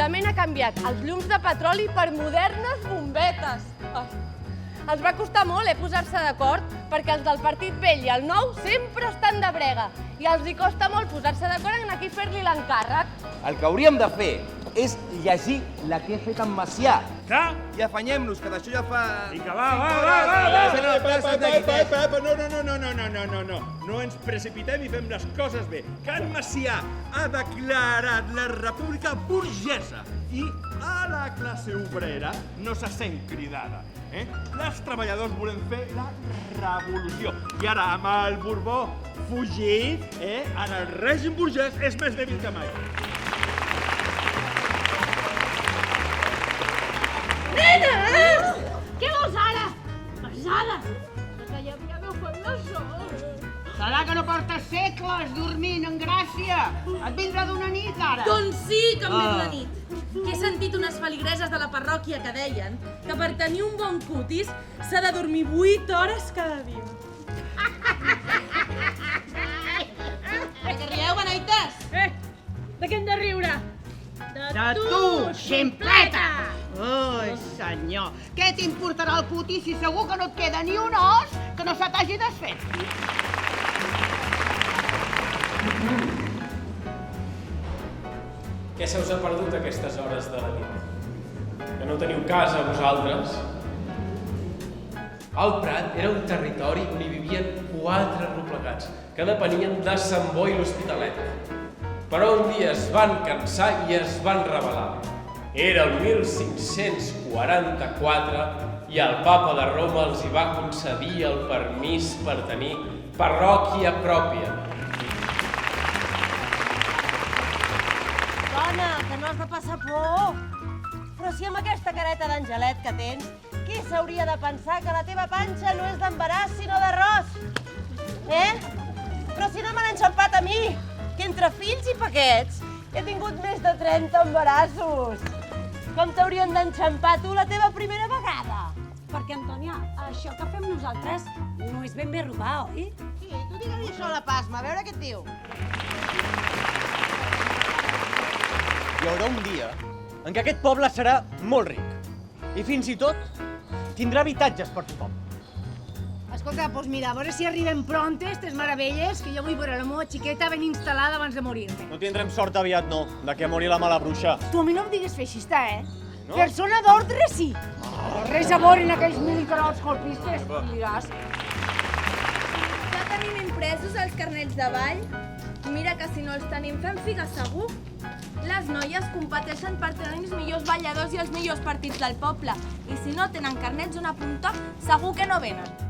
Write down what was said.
l'Ajuntament ha canviat els llums de petroli per modernes bombetes. Els va costar molt posar-se d'acord, perquè els del partit vell i el nou sempre estan de brega i els hi costa molt posar-se d'acord en a qui fer-li l'encàrrec. El que hauríem de fer és llegir la que he fet en Macià. Que? I afanyem-nos, que d'això ja fa... Vinga, va! No ens precipitem i fem les coses bé. Que en Macià ha declarat la república burgesa i a la classe obrera no se sent cridada. Les treballadors volem fer la revolució. I ara, amb el Borbó fugit, ara el règim burgès és més dèbil que mai. Nena! Què vols ara? Pesada! Que ja m'heu fet la sol. Serà que no portes segles dormint en gràcia? Et vindrà d'una nit, ara? Doncs sí que em ve d'una nit. Que he sentit unes feligreses de la parròquia que deien que per tenir un bon cutis s'ha de dormir 8 hores cada dia. De què rieu, beneites? De què hem de riure? De tu, ximpleta! Ai, senyor, què t'importarà el cutis si segur que no et queda ni un os que no se t'hagi desfet? Què se us ha perdut a aquestes hores de la nit? Que no teniu casa, vosaltres? El Prat era un territori on hi vivien 4 replegats, que depenien de Sant Boi i l'Hospitalet. Però un dia es van cansar i es van rebel·lar. Era el 1544 i el papa de Roma els hi va concedir el permís per tenir parròquia pròpia. Dona, que no has de passar por. Però si amb aquesta careta d'angelet que tens, qui s'hauria de pensar que la teva panxa no és d'embaràs, sinó d'arròs? Però si no me l'han enxampat a mi, que entre fills i paquets he tingut més de 30 embarassos. Com t'haurien d'enxampar tu la teva primera vegada? Perquè, Antònia, això que fem nosaltres no és ben bé robar, oi? Sí, tu digue-li això a la Pasma, a veure què et diu. Hi haurà un dia en què aquest poble serà molt ric i fins i tot tindrà habitatges per tothom. Escolta, doncs mira, a veure si arriben prontes, estes meravelles, que jo vull veure la meva xiqueta ben instal·lada abans de morir-me. No tindrem sort aviat, no, de que mori la mala bruixa. Tu a mi no em digues feixista, No? Persona d'ordre, sí. Res a veure en aquells militarals colpistes, diràs. Ja tenim impresos els carnets de ball? Mira que si no els tenim fem figa segur. Les noies competeixen per tenir els millors balladors i els millors partits del poble. I si no tenen carnets on apuntar, segur que no venen.